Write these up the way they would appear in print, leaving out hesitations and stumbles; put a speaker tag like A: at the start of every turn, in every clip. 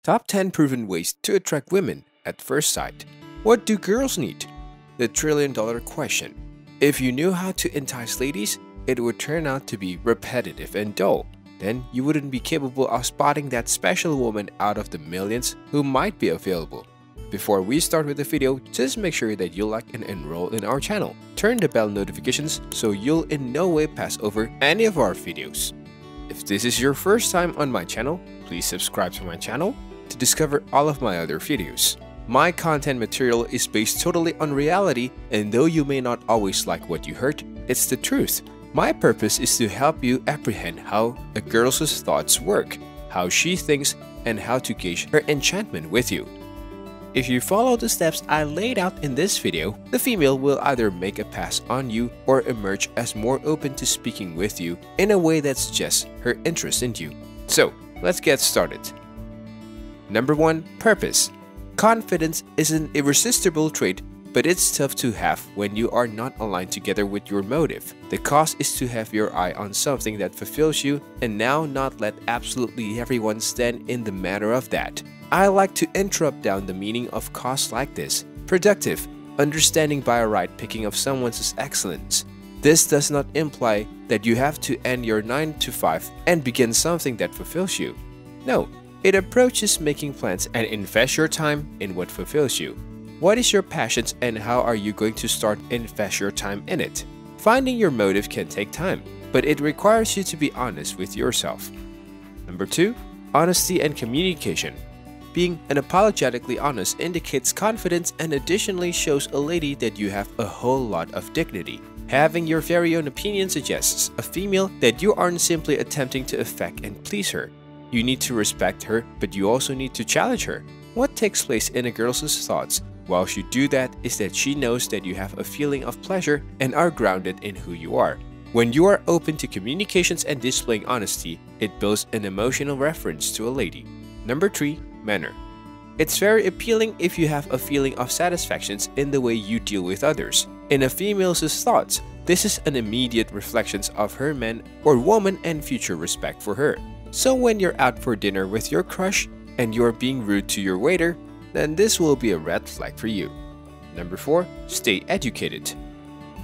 A: Top 10 proven ways to attract women at first sight. What do girls need? The trillion-dollar question. If you knew how to entice ladies, it would turn out to be repetitive and dull. Then you wouldn't be capable of spotting that special woman out of the millions who might be available. Before we start with the video, just make sure that you like and enroll in our channel. Turn the bell notifications so you'll in no way pass over any of our videos. If this is your first time on my channel, please subscribe to my channel to discover all of my other videos. My content material is based totally on reality, and though you may not always like what you heard, it's the truth. My purpose is to help you apprehend how a girl's thoughts work, how she thinks, and how to gauge her enchantment with you. If you follow the steps I laid out in this video, the female will either make a pass on you or emerge as more open to speaking with you in a way that suggests her interest in you. So, let's get started. Number 1. Purpose. Confidence is an irresistible trait, but it's tough to have when you are not aligned together with your motive. The cost is to have your eye on something that fulfills you and now not let absolutely everyone stand in the matter of that. I like to interrupt down the meaning of cost like this. Productive, understanding by a right picking of someone's excellence. This does not imply that you have to end your 9 to 5 and begin something that fulfills you. No. It approaches making plans and invest your time in what fulfills you. What is your passions and how are you going to start invest your time in it? Finding your motive can take time, but it requires you to be honest with yourself. Number 2. Honesty and communication. Being unapologetically honest indicates confidence and additionally shows a lady that you have a whole lot of dignity. Having your very own opinion suggests a female that you aren't simply attempting to affect and please her. You need to respect her, but you also need to challenge her. What takes place in a girl's thoughts while you do that is that she knows that you have a feeling of pleasure and are grounded in who you are. When you are open to communications and displaying honesty, it builds an emotional reference to a lady. Number 3. Manner. It's very appealing if you have a feeling of satisfaction in the way you deal with others. In a female's thoughts, this is an immediate reflection of her man or woman and future respect for her. So when you're out for dinner with your crush and you're being rude to your waiter, then this will be a red flag for you. Number 4. Stay educated.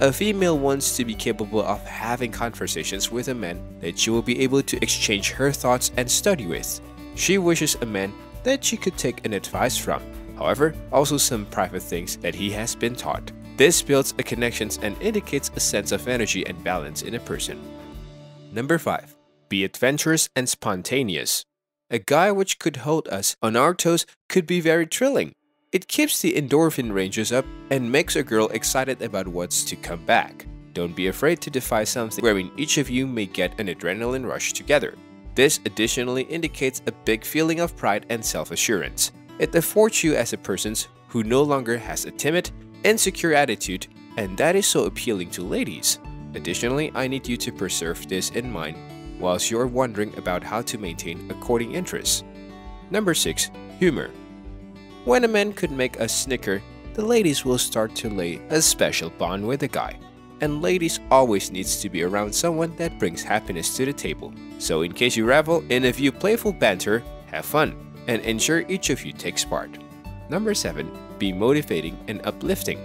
A: A female wants to be capable of having conversations with a man that she will be able to exchange her thoughts and study with. She wishes a man that she could take an advice from, however, also some private things that he has been taught. This builds a connection and indicates a sense of energy and balance in a person. Number 5. Be adventurous and spontaneous. A guy which could hold us on our toes could be very thrilling. It keeps the endorphin ranges up and makes a girl excited about what's to come back. Don't be afraid to defy something wherein each of you may get an adrenaline rush together. This additionally indicates a big feeling of pride and self-assurance. It affords you as a person who no longer has a timid, insecure attitude, and that is so appealing to ladies. Additionally, I need you to preserve this in mind whilst you're wondering about how to maintain a courting interest. Number 6. Humor. When a man could make us snicker, the ladies will start to lay a special bond with the guy. And ladies always needs to be around someone that brings happiness to the table. So in case you revel in a few playful banter, have fun and ensure each of you takes part. Number 7. Be motivating and uplifting.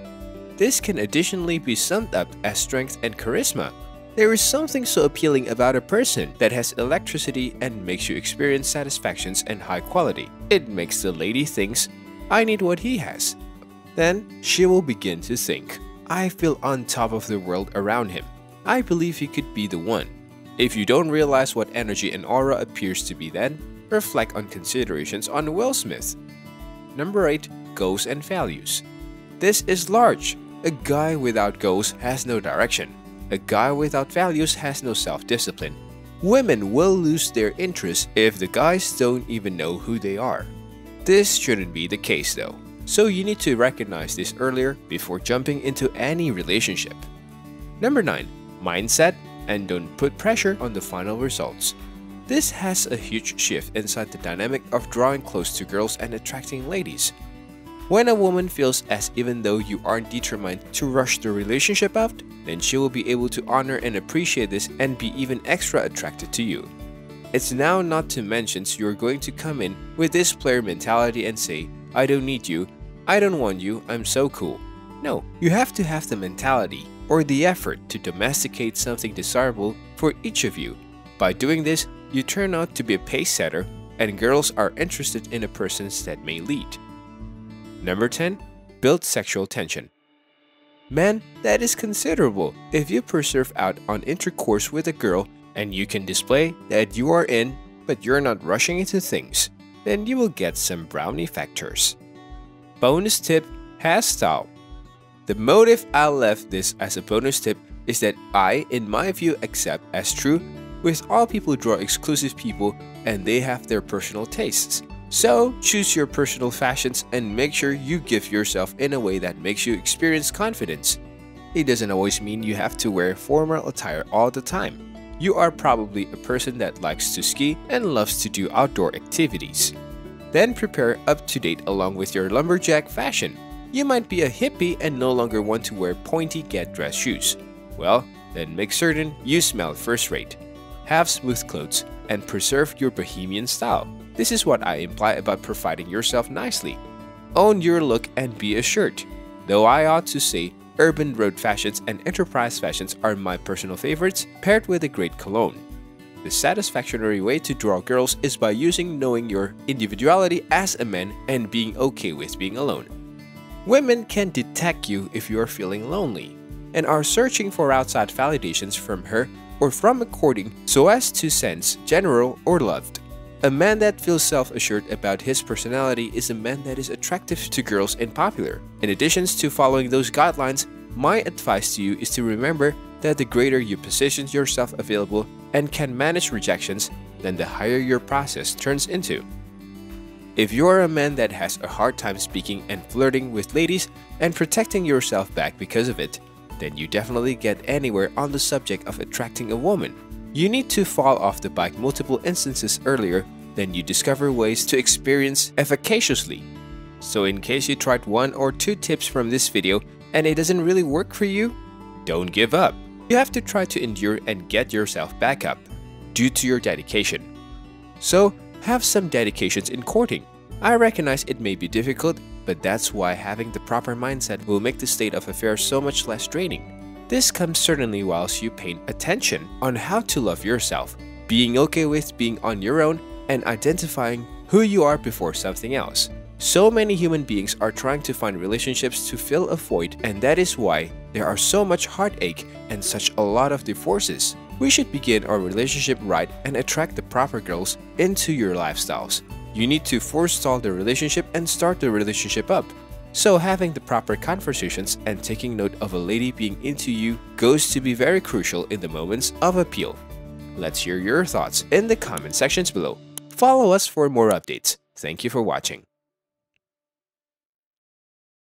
A: This can additionally be summed up as strength and charisma. There is something so appealing about a person that has electricity and makes you experience satisfactions and high quality. It makes the lady thinks, I need what he has. Then she will begin to think, I feel on top of the world around him. I believe he could be the one. If you don't realize what energy and aura appears to be then, reflect on considerations on Will Smith. Number 8. Goals and values. This is large. A guy without goals has no direction. A guy without values has no self-discipline. Women will lose their interest if the guys don't even know who they are. This shouldn't be the case though, so you need to recognize this earlier before jumping into any relationship. Number 9. Mindset and don't put pressure on the final results. This has a huge shift inside the dynamic of drawing close to girls and attracting ladies. When a woman feels as even though you aren't determined to rush the relationship out, then she will be able to honor and appreciate this and be even extra attracted to you. It's now not to mention you're going to come in with this player mentality and say, I don't need you, I don't want you, I'm so cool. No, you have to have the mentality or the effort to domesticate something desirable for each of you. By doing this, you turn out to be a pace setter and girls are interested in a person that may lead. Number 10. Build sexual tension. Man, that is considerable. If you persevere out on intercourse with a girl and you can display that you are in, but you're not rushing into things, then you will get some brownie factors. Bonus tip, has style. The motive I left this as a bonus tip is that I, in my view, accept as true with all people draw exclusive people and they have their personal tastes. So choose your personal fashions and make sure you give yourself in a way that makes you experience confidence. It doesn't always mean you have to wear formal attire all the time. You are probably a person that likes to ski and loves to do outdoor activities. Then prepare up to date along with your lumberjack fashion. You might be a hippie and no longer want to wear pointy get-dressed shoes. Well, then make certain you smell first rate. Have smooth clothes and preserve your bohemian style. This is what I imply about providing yourself nicely. Own your look and be assured. Though I ought to say, urban road fashions and enterprise fashions are my personal favorites, paired with a great cologne. The satisfactory way to draw girls is by knowing your individuality as a man and being okay with being alone. Women can detect you if you are feeling lonely and are searching for outside validations from her or from a courting so as to sense general or loved. A man that feels self-assured about his personality is a man that is attractive to girls and popular. In addition to following those guidelines, my advice to you is to remember that the greater you position yourself available and can manage rejections, then the higher your process turns into. If you are a man that has a hard time speaking and flirting with ladies and protecting yourself back because of it, then you definitely get anywhere on the subject of attracting a woman. You need to fall off the bike multiple instances earlier, then you discover ways to experience efficaciously. So in case you tried 1 or 2 tips from this video and it doesn't really work for you, don't give up. You have to try to endure and get yourself back up due to your dedication. So have some dedications in courting. I recognize it may be difficult, but that's why having the proper mindset will make the state of affairs so much less draining. This comes certainly whilst you pay attention on how to love yourself, being okay with being on your own, and identifying who you are before something else. So many human beings are trying to find relationships to fill a void, and that is why there are so much heartache and such a lot of divorces. We should begin our relationship right and attract the proper girls into your lifestyles. You need to forestall the relationship and start the relationship up. So having the proper conversations and taking note of a lady being into you goes to be very crucial in the moments of appeal. Let's hear your thoughts in the comment sections below. Follow us for more updates. Thank you for watching.